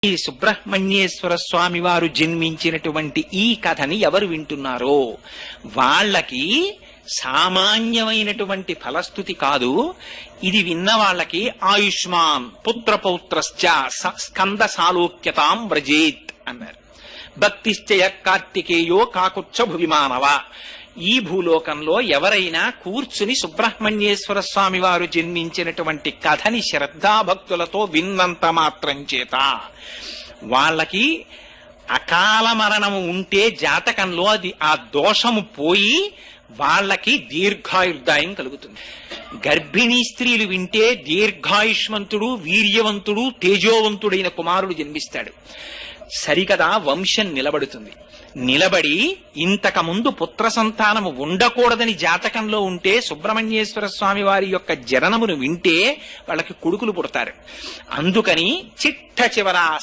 ఈ సుబ్రహ్మణ్యేశ్వర స్వామి వారు జన్మించినటువంటి ఈ కథని ఎవరు వింటున్నారో వాళ్ళకి సామాన్యమైనటువంటి ఫలస్థుతి కాదు. ఇది విన్న వాళ్ళకి ఆయుష్మాన్ పుత్రపౌత్రశ్చ స్కంద సాలోక్యతాం వ్రజేత్ అన్నారు. భక్తిశ్చయ కార్తికేయో కాకుచ్చ భువిమానవ. ఈ భూలోకంలో ఎవరైనా కూర్చుని సుబ్రహ్మణ్యేశ్వర స్వామి వారు జన్మించినటువంటి కథని శ్రద్ధాభక్తులతో విన్నంత మాత్రం చేత వాళ్ళకి అకాల మరణము ఉంటే జాతకంలో అది ఆ దోషము పోయి వాళ్ళకి దీర్ఘాయుర్దాయం కలుగుతుంది. గర్భిణీ స్త్రీలు వింటే దీర్ఘాయుష్మంతుడు, వీర్యవంతుడు, తేజోవంతుడైన కుమారుడు జన్మిస్తాడు. సరికదా వంశం నిలబడుతుంది. నిలబడి ఇంతకు ముందు పుత్ర సంతానము ఉండకూడదని జాతకంలో ఉంటే సుబ్రహ్మణ్యేశ్వర స్వామి వారి యొక్క జననమును వింటే వాళ్ళకి కొడుకులు పుడతారు. అందుకని చిట్ట చివర